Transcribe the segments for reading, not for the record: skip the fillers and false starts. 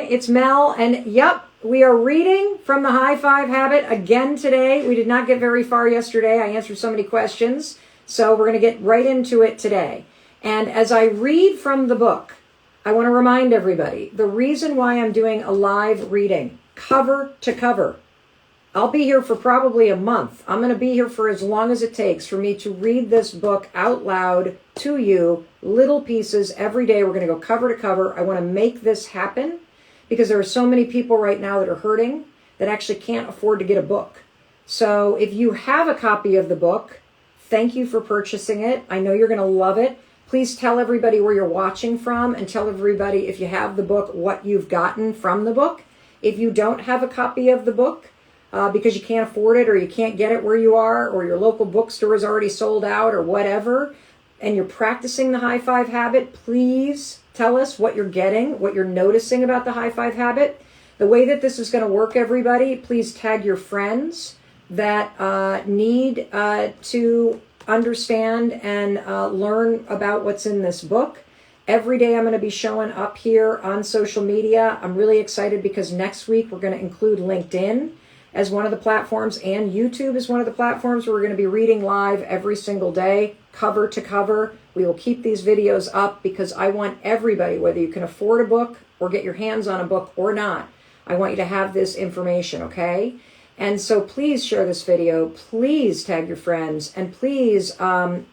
It's Mel, and yep, we are reading from the High Five Habit again today. We did not get very far yesterday. I answered so many questions, so we're going to get right into it today. And as I read from the book, I want to remind everybody, the reason why I'm doing a live reading, cover to cover, I'll be here for probably a month. I'm going to be here for as long as it takes for me to read this book out loud to you, little pieces every day. We're going to go cover to cover. I want to make this happen because there are so many people right now that are hurting that actually can't afford to get a book. So if you have a copy of the book, thank you for purchasing it. I know you're going to love it. Please tell everybody where you're watching from and tell everybody, if you have the book, what you've gotten from the book. If you don't have a copy of the book, because you can't afford it or you can't get it where you are or your local bookstore is already sold out or whatever, and you're practicing the High Five Habit, please tell us what you're getting, what you're noticing about the High Five Habit. The way that this is going to work, everybody, please tag your friends that need to understand and learn about what's in this book. Every day I'm going to be showing up here on social media. I'm really excited because next week we're going to include LinkedIn as one of the platforms, and YouTube is one of the platforms where we're going to be reading live every single day, cover to cover. We will keep these videos up because I want everybody, whether you can afford a book or get your hands on a book or not, I want you to have this information, okay? And so please share this video, please tag your friends, and please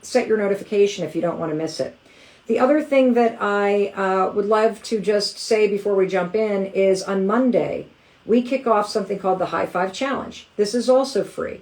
set your notification if you don't want to miss it. The other thing that I would love to just say before we jump in is on Monday, we kick off something called the High Five Challenge. This is also free.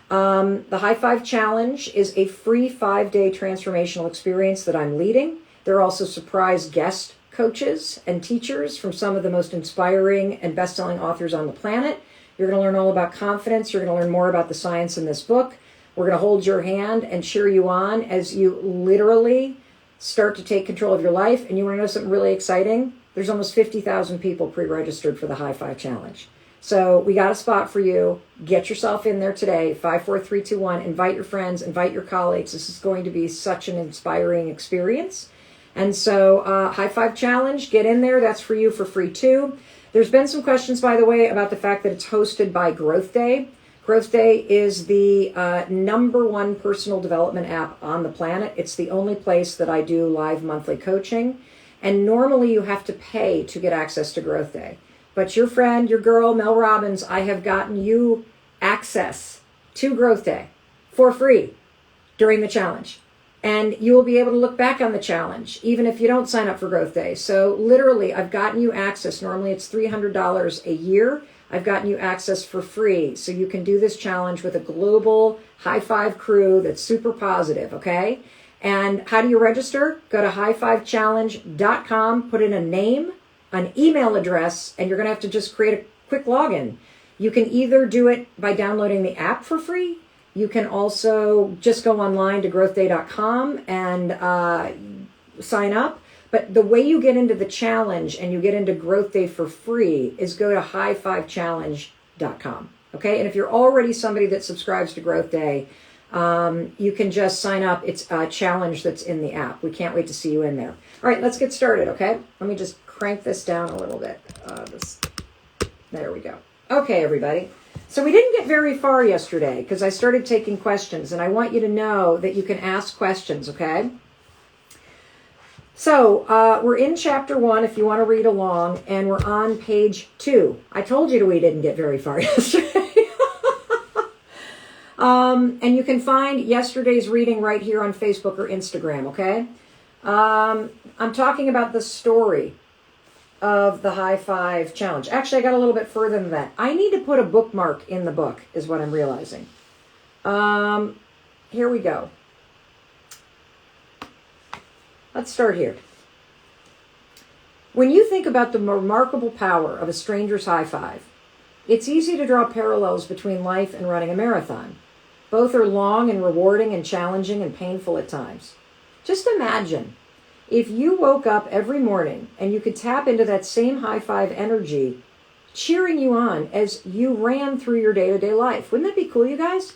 The High Five Challenge is a free 5-day transformational experience that I'm leading. There are also surprise guest coaches and teachers from some of the most inspiring and best-selling authors on the planet. You're going to learn all about confidence. You're going to learn more about the science in this book. We're going to hold your hand and cheer you on as you literally start to take control of your life. And you want to know something really exciting? There's almost 50,000 people pre-registered for the High Five Challenge. So we got a spot for you. Get yourself in there today. 5, 4, 3, 2, 1. Invite your friends. Invite your colleagues. This is going to be such an inspiring experience. And so High Five Challenge, get in there. That's for you for free too. There's been some questions, by the way, about the fact that it's hosted by Growth Day. Growth Day is the #1 personal development app on the planet. It's the only place that I do live monthly coaching. And normally you have to pay to get access to Growth Day. But your friend, your girl, Mel Robbins, I have gotten you access to Growth Day for free during the challenge. And you will be able to look back on the challenge, even if you don't sign up for Growth Day. So literally, I've gotten you access. Normally it's $300 a year. I've gotten you access for free. So you can do this challenge with a global high five crew that's super positive, okay? And how do you register? Go to highfivechallenge.com, put in a name, an email address, and you're going to have to just create a quick login. You can either do it by downloading the app for free. You can also just go online to growthday.com and sign up. But the way you get into the challenge and you get into Growth Day for free is go to highfivechallenge.com. Okay? And if you're already somebody that subscribes to Growth Day, you can just sign up. It's a challenge that's in the app. We can't wait to see you in there. All right, let's get started, okay? Let me just crank this down a little bit. There we go. Okay, everybody. So we didn't get very far yesterday because I started taking questions, and I want you to know that you can ask questions, okay? So we're in chapter 1 if you want to read along, and we're on page 2. I told you we didn't get very far yesterday. And you can find yesterday's reading right here on Facebook or Instagram, okay? I'm talking about the story of the High Five Challenge. Actually, I got a little bit further than that. I need to put a bookmark in the book, is what I'm realizing. Here we go. Let's start here. When you think about the remarkable power of a stranger's high five, it's easy to draw parallels between life and running a marathon. Both are long and rewarding and challenging and painful at times. Just imagine if you woke up every morning and you could tap into that same high five energy cheering you on as you ran through your day-to-day life. Wouldn't that be cool, you guys?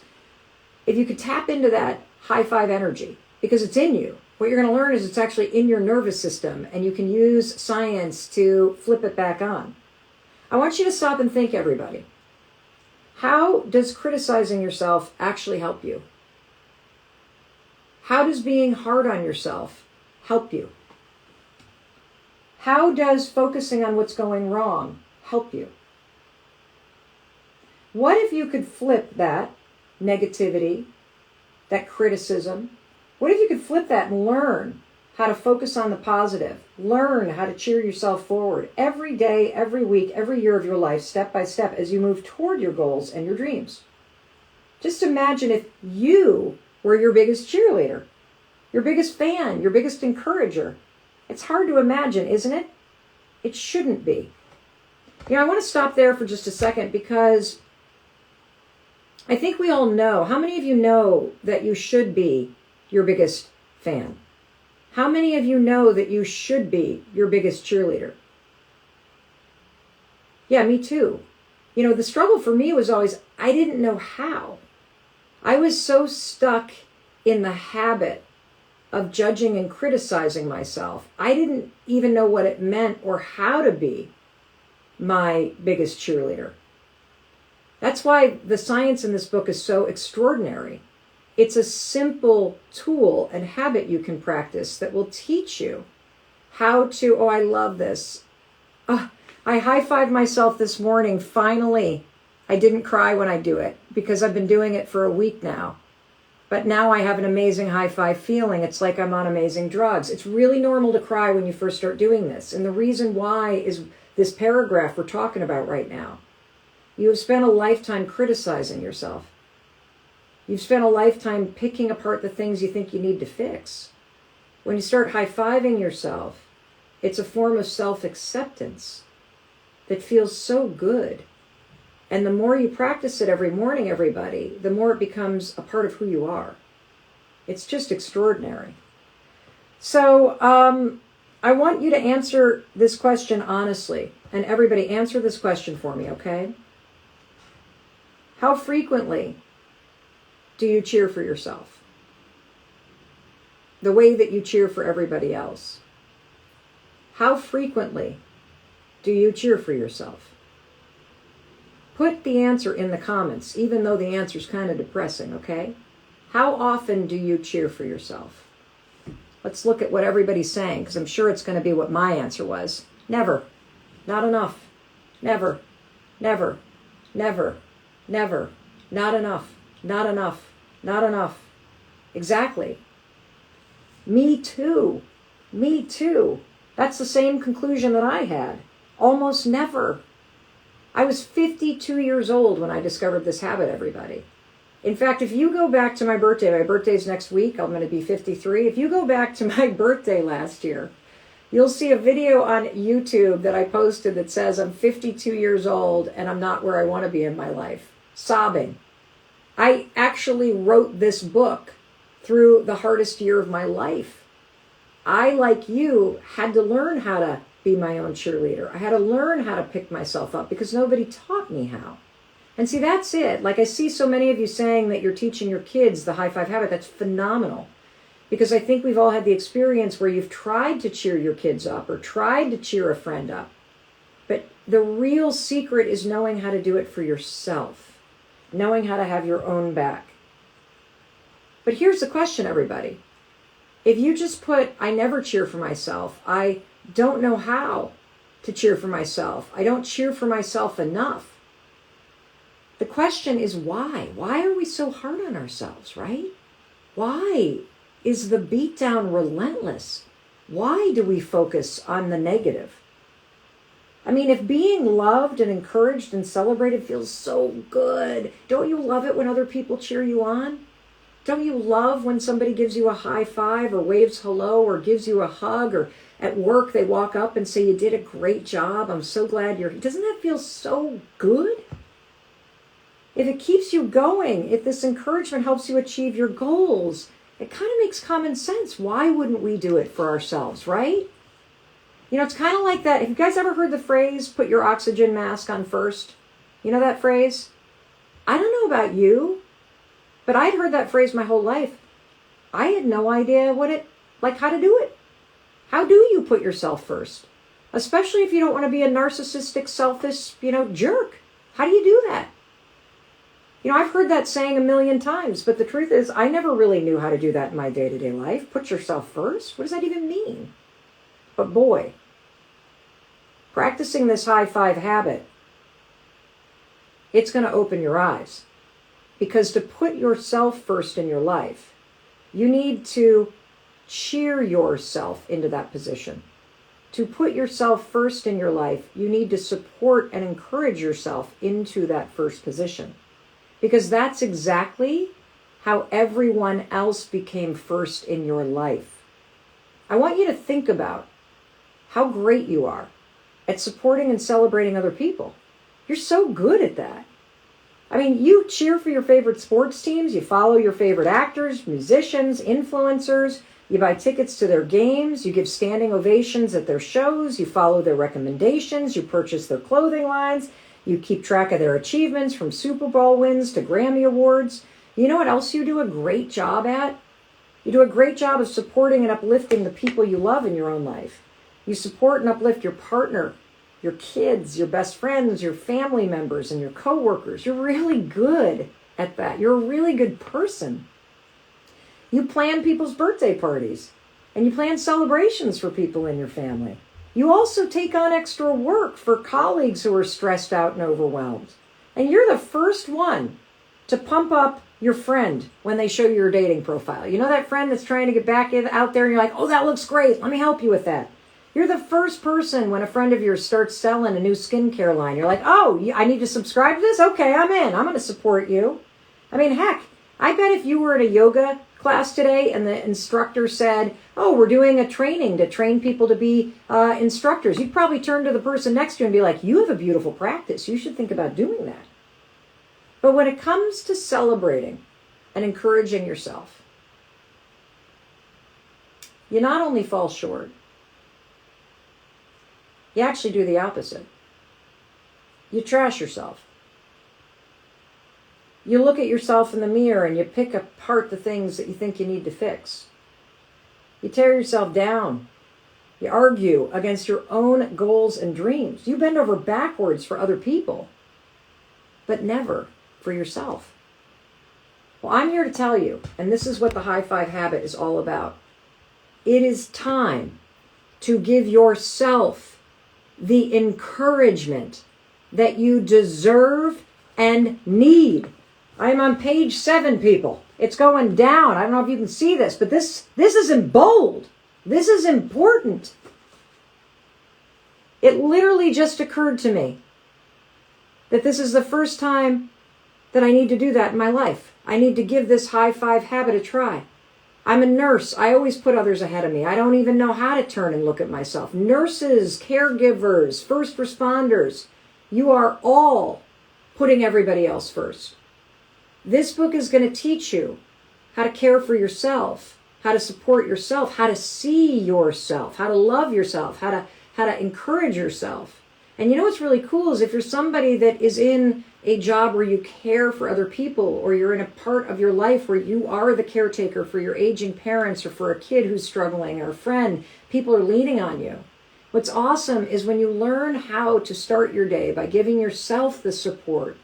If you could tap into that high five energy, because it's in you. what you're going to learn is it's actually in your nervous system, and you can use science to flip it back on. I want you to stop and think, everybody. How does criticizing yourself actually help you? How does being hard on yourself help you? How does focusing on what's going wrong help you? What if you could flip that negativity, that criticism? What if you could flip that and learn how to focus on the positive? Learn how to cheer yourself forward every day, every week, every year of your life, step by step, as you move toward your goals and your dreams. Just imagine if you were your biggest cheerleader, your biggest fan, your biggest encourager. It's hard to imagine, isn't it? It shouldn't be. I want to stop there for just a second, because I think we all know. How many of you know that you should be your biggest fan? How many of you know that you should be your biggest cheerleader? Yeah, me too. The struggle for me was always, I didn't know how. I was so stuck in the habit of judging and criticizing myself. I didn't even know what it meant or how to be my biggest cheerleader. That's why the science in this book is so extraordinary. It's a simple tool and habit you can practice that will teach you how to, I love this. I high-fived myself this morning, finally. I didn't cry when I do it, because I've been doing it for a week now. But now I have an amazing high-five feeling. It's like I'm on amazing drugs. It's really normal to cry when you first start doing this. And the reason why is this paragraph we're talking about right now. You have spent a lifetime criticizing yourself. You've spent a lifetime picking apart the things you think you need to fix. When you start high-fiving yourself, it's a form of self-acceptance that feels so good. And the more you practice it every morning, everybody, the more it becomes a part of who you are. It's just extraordinary. So I want you to answer this question honestly. And everybody, answer this question for me, okay? How frequently do you cheer for yourself? The way that you cheer for everybody else. How frequently do you cheer for yourself? Put the answer in the comments, even though the answer is kind of depressing, okay? How often do you cheer for yourself? Let's look at what everybody's saying, because I'm sure it's going to be what my answer was. Never. Not enough. Never. Never. Never. Never. Not enough. Not enough. Not enough. Exactly. Me too. Me too. That's the same conclusion that I had. Almost never. I was 52 years old when I discovered this habit, everybody. In fact, if you go back to my birthday's next week, I'm going to be 53. If you go back to my birthday last year, you'll see a video on YouTube that I posted that says I'm 52 years old and I'm not where I want to be in my life. Sobbing. I actually wrote this book through the hardest year of my life. I, like you, had to learn how to be my own cheerleader. I had to learn how to pick myself up because nobody taught me how. And see, that's it. Like, I see so many of you saying that you're teaching your kids the high five habit. That's phenomenal. Because I think we've all had the experience where you've tried to cheer your kids up or tried to cheer a friend up. But the real secret is knowing how to do it for yourself. Knowing how to have your own back. But here's the question, everybody. If you just put, I never cheer for myself, I don't know how to cheer for myself, I don't cheer for myself enough. The question is why? Why are we so hard on ourselves, right? Why is the beatdown relentless? Why do we focus on the negative? I mean, if being loved and encouraged and celebrated feels so good, don't you love it when other people cheer you on? Don't you love when somebody gives you a high five or waves hello or gives you a hug, or at work they walk up and say, you did a great job, I'm so glad you're here. Doesn't that feel so good? If it keeps you going, if this encouragement helps you achieve your goals, it kind of makes common sense. Why wouldn't we do it for ourselves, right? You know, it's kind of like that. Have you guys ever heard the phrase, put your oxygen mask on first? You know that phrase? I don't know about you, but I'd heard that phrase my whole life. I had no idea what it like how to do it. How do you put yourself first? Especially if you don't want to be a narcissistic, selfish, jerk. How do you do that? I've heard that saying a million times, but the truth is I never really knew how to do that in my day-to-day life. Put yourself first? What does that even mean? But boy, practicing this high five habit, it's going to open your eyes. Because to put yourself first in your life, you need to cheer yourself into that position. To put yourself first in your life, you need to support and encourage yourself into that first position. Because that's exactly how everyone else became first in your life. I want you to think about how great you are at supporting and celebrating other people. You're so good at that. I mean, you cheer for your favorite sports teams, you follow your favorite actors, musicians, influencers, you buy tickets to their games, you give standing ovations at their shows, you follow their recommendations, you purchase their clothing lines, you keep track of their achievements from Super Bowl wins to Grammy Awards. You know what else you do a great job at? You do a great job of supporting and uplifting the people you love in your own life. You support and uplift your partner, your kids, your best friends, your family members, and your coworkers. You're really good at that. You're a really good person. You plan people's birthday parties, and you plan celebrations for people in your family. You also take on extra work for colleagues who are stressed out and overwhelmed. And you're the first one to pump up your friend when they show you your dating profile. You know that friend that's trying to get back out there and you're like, oh, that looks great. Let me help you with that. You're the first person when a friend of yours starts selling a new skincare line. You're like, oh, I need to subscribe to this? Okay, I'm in. I'm going to support you. I mean, heck, I bet if you were at a yoga class today and the instructor said, oh, we're doing a training to train people to be instructors, you'd probably turn to the person next to you and be like, you have a beautiful practice. You should think about doing that. But when it comes to celebrating and encouraging yourself, you not only fall short, you actually do the opposite. You trash yourself. You look at yourself in the mirror and you pick apart the things that you think you need to fix. You tear yourself down. You argue against your own goals and dreams. You bend over backwards for other people, but never for yourself. Well, I'm here to tell you, and this is what the high five habit is all about. It is time to give yourself the encouragement that you deserve and need. I'm on page 7, people. It's going down. I don't know if you can see this, but this is in bold. This is important. It literally just occurred to me that this is the first time that I need to do that in my life. I need to give this high five habit a try. I'm a nurse. I always put others ahead of me. I don't even know how to turn and look at myself. Nurses, caregivers, first responders, you are all putting everybody else first. This book is going to teach you how to care for yourself, how to support yourself, how to see yourself, how to love yourself, how to encourage yourself. And you know what's really cool is if you're somebody that is in a job where you care for other people, or you're in a part of your life where you are the caretaker for your aging parents or for a kid who's struggling or a friend, people are leaning on you. What's awesome is when you learn how to start your day by giving yourself the support,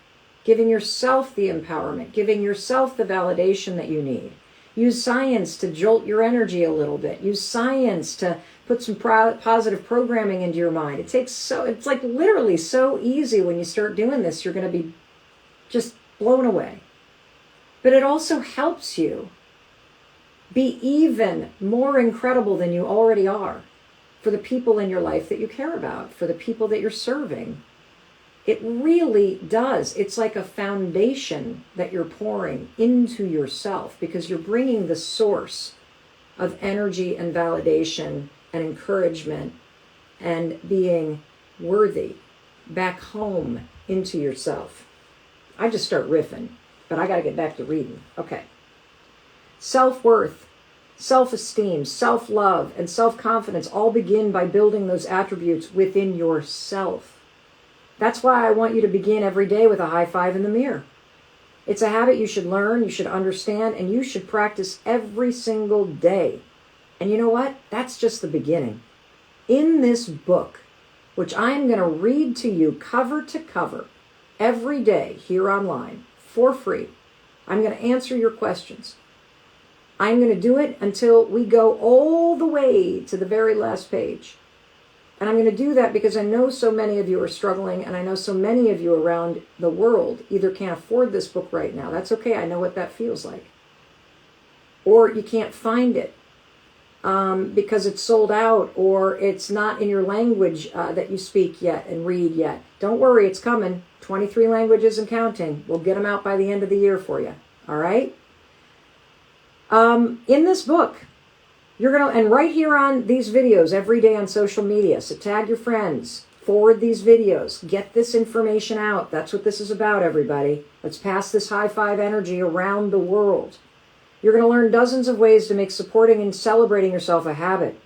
giving yourself the empowerment, giving yourself the validation that you need. Use science to jolt your energy a little bit. Use science to put some positive programming into your mind. It's like literally so easy when you start doing this. You're going to be just blown away. But it also helps you be even more incredible than you already are for the people in your life that you care about, for the people that you're serving. It really does. It's like a foundation that you're pouring into yourself because you're bringing the source of energy and validation and encouragement and being worthy back home into yourself. I just start riffing, but I got to get back to reading. Okay. Self-worth, self-esteem, self-love, and self-confidence all begin by building those attributes within yourself. That's why I want you to begin every day with a high five in the mirror. It's a habit you should learn, you should understand, and you should practice every single day. And you know what? That's just the beginning. In this book, which I am going to read to you cover to cover every day here online for free, I'm going to answer your questions. I'm going to do it until we go all the way to the very last page. And I'm going to do that because I know so many of you are struggling, and I know so many of you around the world either can't afford this book right now. That's okay. I know what that feels like. Or you can't find it because it's sold out, or it's not in your language that you speak yet and read yet. Don't worry, it's coming. 23 languages and counting. We'll get them out by the end of the year for you. All right? In this book, you're going to, and right here on these videos every day on social media, so tag your friends, forward these videos, get this information out. That's what this is about, everybody. Let's pass this high five energy around the world. You're going to learn dozens of ways to make supporting and celebrating yourself a habit.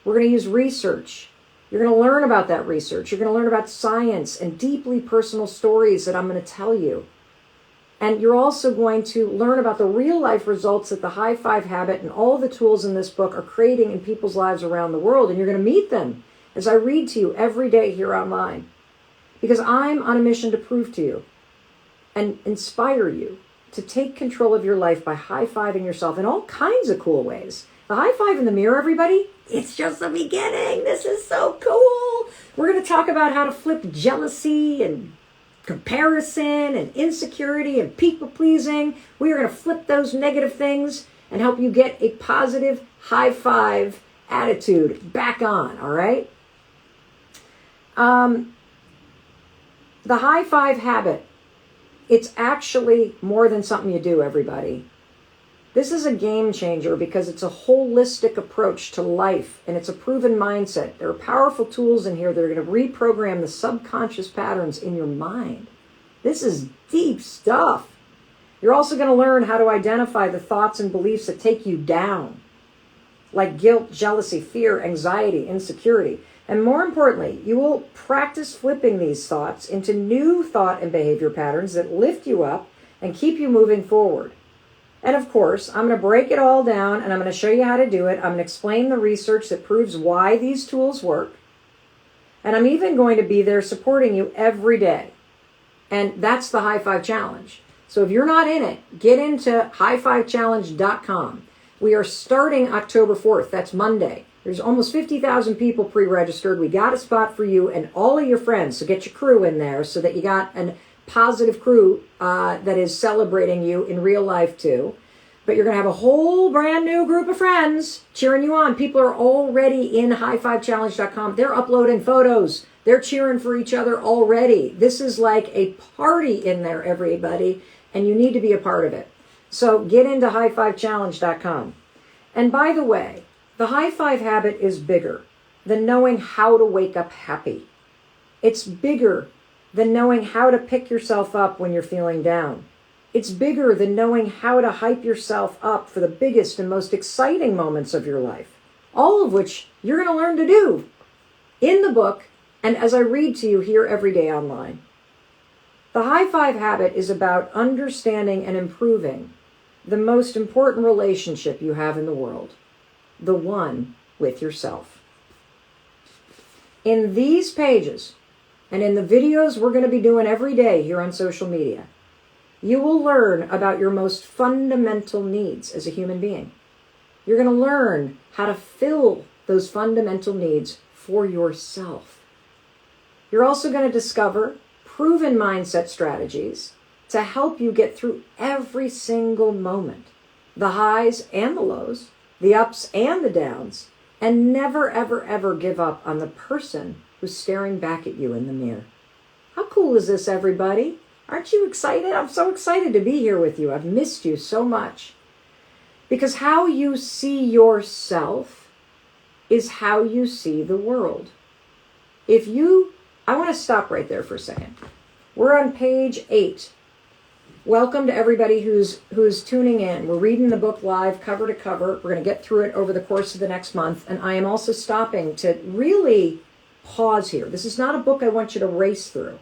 We're going to use research. You're going to learn about that research. You're going to learn about science and deeply personal stories that I'm going to tell you. And you're also going to learn about the real life results that the high five habit and all the tools in this book are creating in people's lives around the world. And you're going to meet them as I read to you every day here online. Because I'm on a mission to prove to you and inspire you to take control of your life by high-fiving yourself in all kinds of cool ways. The high five in the mirror, everybody, it's just the beginning. This is so cool. We're going to talk about how to flip jealousy and comparison and insecurity and people-pleasing. We are going to flip those negative things and help you get a positive high five attitude back on, all right? The high five habit, it's actually more than something you do, everybody. This is a game changer because it's a holistic approach to life, and it's a proven mindset. There are powerful tools in here that are going to reprogram the subconscious patterns in your mind. This is deep stuff. You're also going to learn how to identify the thoughts and beliefs that take you down, like guilt, jealousy, fear, anxiety, insecurity. And more importantly, you will practice flipping these thoughts into new thought and behavior patterns that lift you up and keep you moving forward. And of course, I'm going to break it all down, and I'm going to show you how to do it. I'm going to explain the research that proves why these tools work. And I'm even going to be there supporting you every day. And that's the High Five Challenge. So if you're not in it, get into highfivechallenge.com. We are starting October 4th. That's Monday. There's almost 50,000 people pre-registered. We got a spot for you and all of your friends. So get your crew in there so that you got a positive crew that is celebrating you in real life too. But you're going to have a whole brand new group of friends cheering you on. People are already in highfivechallenge.com. They're uploading photos. They're cheering for each other already. This is like a party in there, everybody, and you need to be a part of it. So get into highfivechallenge.com. And by the way, the high five habit is bigger than knowing how to wake up happy. It's bigger than knowing how to pick yourself up when you're feeling down. It's bigger than knowing how to hype yourself up for the biggest and most exciting moments of your life, all of which you're going to learn to do in the book and as I read to you here every day online. The high five habit is about understanding and improving the most important relationship you have in the world, the one with yourself. In these pages, and in the videos we're going to be doing every day here on social media, you will learn about your most fundamental needs as a human being. You're going to learn how to fill those fundamental needs for yourself. You're also going to discover proven mindset strategies to help you get through every single moment, the highs and the lows, the ups and the downs, and never, ever, ever give up on the person who's staring back at you in the mirror. How cool is this, everybody? Aren't you excited? I'm so excited to be here with you. I've missed you so much. Because how you see yourself is how you see the world. I want to stop right there for a second. We're on page 8. Welcome to everybody who's tuning in. We're reading the book live, cover to cover. We're going to get through it over the course of the next month. And I am also stopping to really pause here. This is not a book I want you to race through.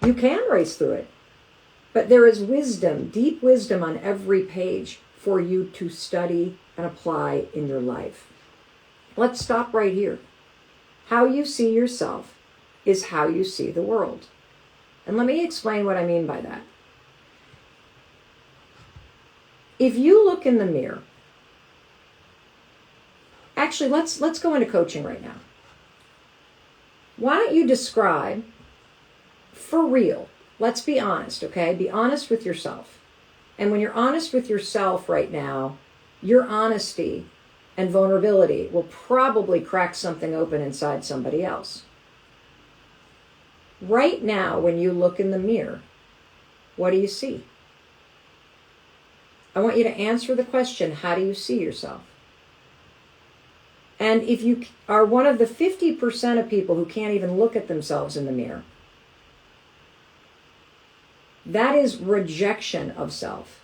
You can race through it. But there is wisdom, deep wisdom on every page for you to study and apply in your life. Let's stop right here. How you see yourself is how you see the world. And let me explain what I mean by that. If you look in the mirror, actually, let's go into coaching right now. Why don't you describe, for real, let's be honest, okay? Be honest with yourself. And when you're honest with yourself right now, your honesty and vulnerability will probably crack something open inside somebody else. Right now, when you look in the mirror, what do you see? I want you to answer the question, how do you see yourself? And if you are one of the 50% of people who can't even look at themselves in the mirror, that is rejection of self.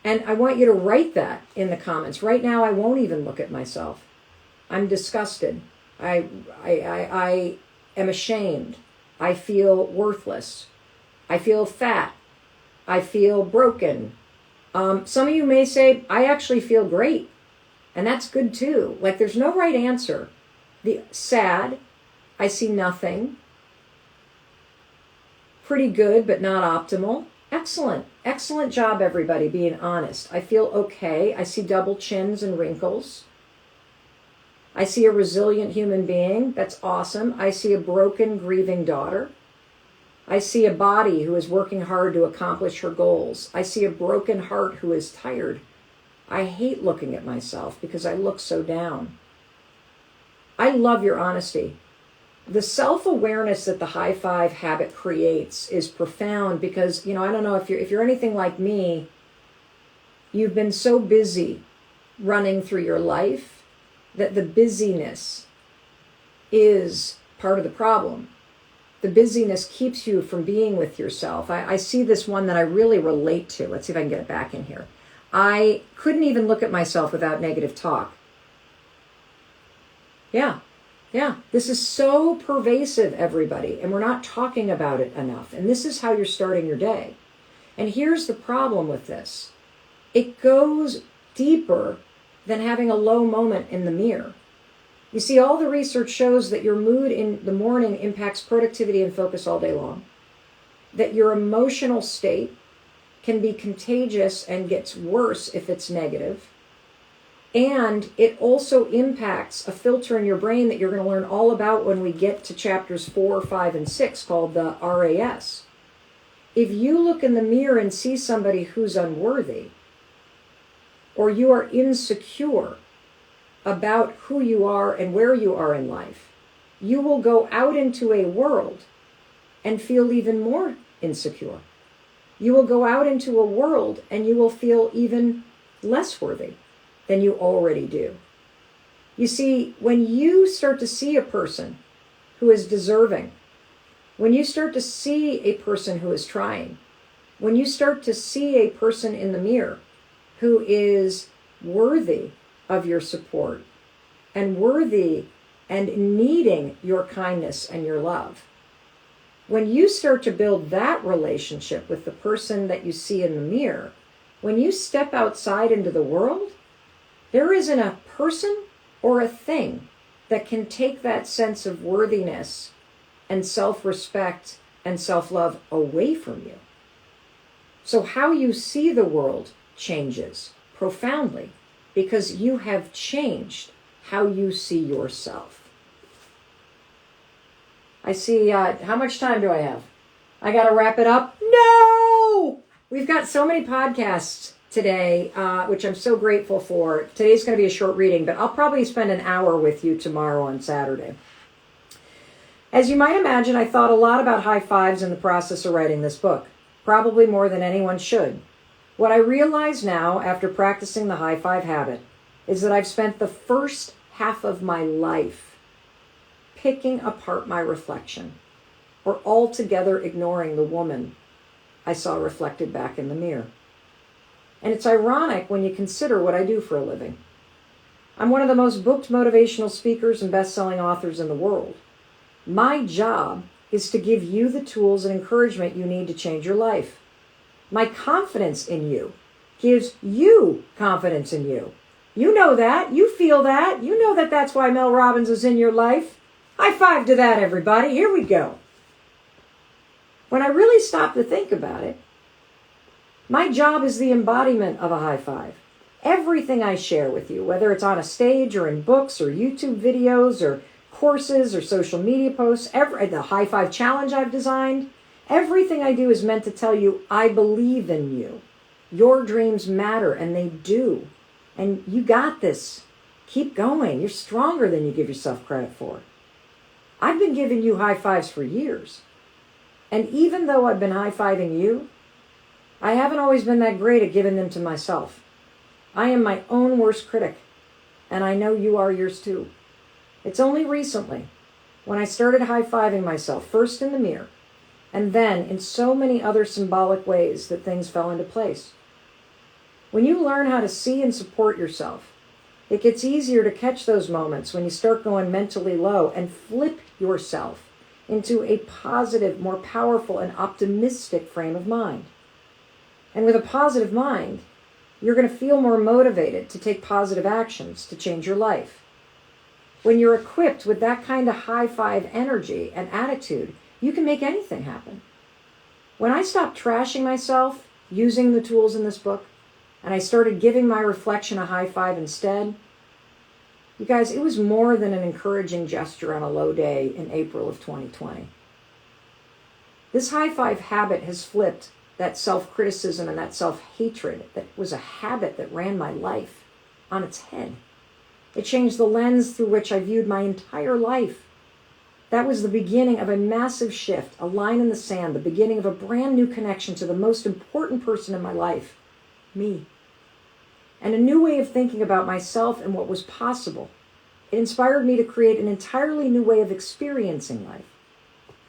And I want you to write that in the comments. Right now, I won't even look at myself. I'm disgusted. I am ashamed. I feel worthless. I feel fat. I feel broken. Some of you may say, I actually feel great. And that's good too. Like, there's no right answer. The sad, I see nothing. Pretty good, but not optimal. Excellent. Excellent job, everybody, being honest. I feel okay. I see double chins and wrinkles. I see a resilient human being. That's awesome. I see a broken, grieving daughter. I see a body who is working hard to accomplish her goals. I see a broken heart who is tired. I hate looking at myself because I look so down. I love your honesty. The self-awareness that the high five habit creates is profound because, I don't know if you're anything like me, you've been so busy running through your life that the busyness is part of the problem. The busyness keeps you from being with yourself. I see this one that I really relate to. Let's see if I can get it back in here. I couldn't even look at myself without negative talk. Yeah. This is so pervasive, everybody, and we're not talking about it enough. And this is how you're starting your day. And here's the problem with this. It goes deeper than having a low moment in the mirror. You see, all the research shows that your mood in the morning impacts productivity and focus all day long. That your emotional state can be contagious and gets worse if it's negative. And it also impacts a filter in your brain that you're going to learn all about when we get to chapters 4, 5, and 6 called the RAS. If you look in the mirror and see somebody who's unworthy, or you are insecure about who you are and where you are in life, you will go out into a world and feel even more insecure. You will go out into a world and you will feel even less worthy than you already do. You see, when you start to see a person who is deserving, when you start to see a person who is trying, when you start to see a person in the mirror who is worthy of your support and worthy and needing your kindness and your love, when you start to build that relationship with the person that you see in the mirror, when you step outside into the world, there isn't a person or a thing that can take that sense of worthiness and self-respect and self-love away from you. So how you see the world changes profoundly because you have changed how you see yourself. I see, how much time do I have? I got to wrap it up? No! We've got so many podcasts today, which I'm so grateful for. Today's going to be a short reading, but I'll probably spend an hour with you tomorrow on Saturday. As you might imagine, I thought a lot about high fives in the process of writing this book, probably more than anyone should. What I realize now, after practicing the high five habit, is that I've spent the first half of my life picking apart my reflection, or altogether ignoring the woman I saw reflected back in the mirror. And it's ironic when you consider what I do for a living. I'm one of the most booked motivational speakers and best-selling authors in the world. My job is to give you the tools and encouragement you need to change your life. My confidence in you gives you confidence in you. You know that. You feel that. You know that that's why Mel Robbins is in your life. High five to that, everybody. Here we go. When I really stop to think about it, my job is the embodiment of a high five. Everything I share with you, whether it's on a stage or in books or YouTube videos or courses or social media posts, the high five challenge I've designed, everything I do is meant to tell you, I believe in you. Your dreams matter, and they do. And you got this. Keep going. You're stronger than you give yourself credit for. I've been giving you high fives for years. And even though I've been high-fiving you, I haven't always been that great at giving them to myself. I am my own worst critic, and I know you are yours too. It's only recently, when I started high-fiving myself, first in the mirror, and then in so many other symbolic ways, that things fell into place. When you learn how to see and support yourself, it gets easier to catch those moments when you start going mentally low and flip yourself into a positive, more powerful, and optimistic frame of mind. And with a positive mind, you're going to feel more motivated to take positive actions to change your life. When you're equipped with that kind of high five energy and attitude, you can make anything happen. When I stopped trashing myself using the tools in this book, and I started giving my reflection a high five instead, you guys, it was more than an encouraging gesture on a low day in April of 2020. This high five habit has flipped that self-criticism and that self-hatred that was a habit that ran my life on its head. It changed the lens through which I viewed my entire life. That was the beginning of a massive shift, a line in the sand, the beginning of a brand new connection to the most important person in my life, me. And a new way of thinking about myself and what was possible. It inspired me to create an entirely new way of experiencing life.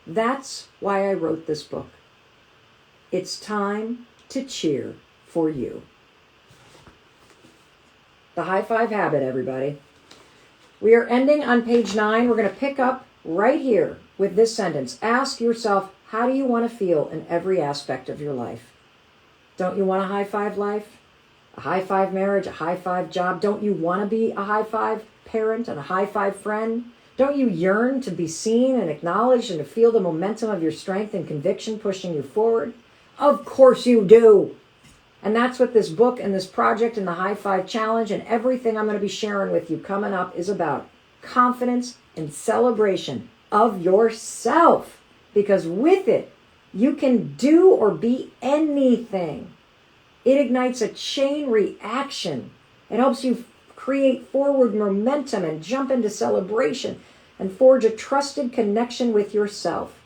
That's why I wrote this book. It's time to cheer for you. The high five habit, everybody. We are ending on page 9. We're going to pick up right here with this sentence. Ask yourself, how do you want to feel in every aspect of your life? Don't you want a high five life? A high five marriage? A high five job? Don't you want to be a high five parent and a high five friend? Don't you yearn to be seen and acknowledged and to feel the momentum of your strength and conviction pushing you forward? Of course you do. And that's what this book and this project and the High Five Challenge and everything I'm going to be sharing with you coming up is about. Confidence and celebration of yourself. Because with it, you can do or be anything. It ignites a chain reaction. It helps you create forward momentum and jump into celebration and forge a trusted connection with yourself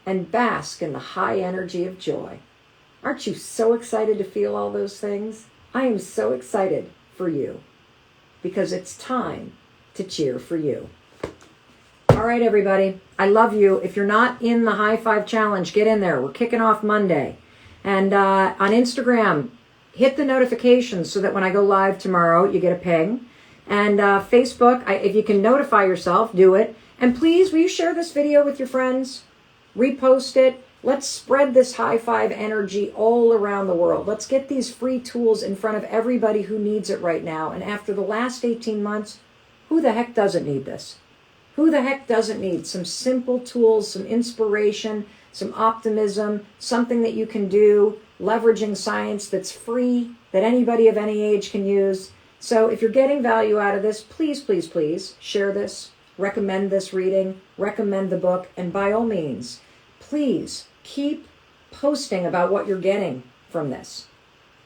and bask in the high energy of joy. Aren't you so excited to feel all those things? I am so excited for you because it's time to cheer for you. All right, everybody. I love you. If you're not in the High Five Challenge, get in there. We're kicking off Monday. And on Instagram, hit the notifications so that when I go live tomorrow, you get a ping. And Facebook, if you can notify yourself, do it. And please, will you share this video with your friends? Repost it. Let's spread this high five energy all around the world. Let's get these free tools in front of everybody who needs it right now. And after the last 18 months, who the heck doesn't need this? Who the heck doesn't need some simple tools, some inspiration, some optimism, something that you can do, leveraging science that's free, that anybody of any age can use? So if you're getting value out of this, please, please, please share this, recommend this reading, recommend the book, and by all means, please keep posting about what you're getting from this.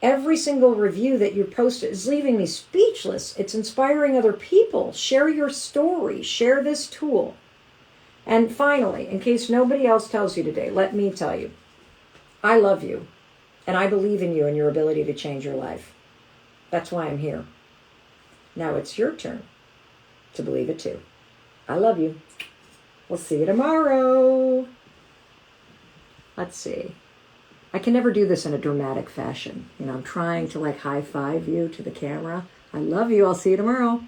Every single review that you post is leaving me speechless. It's inspiring other people. Share your story. Share this tool. And finally, in case nobody else tells you today, let me tell you, I love you, and I believe in you and your ability to change your life. That's why I'm here. Now it's your turn to believe it too. I love you. We'll see you tomorrow. Let's see. I can never do this in a dramatic fashion. I'm trying to high five you to the camera. I love you. I'll see you tomorrow.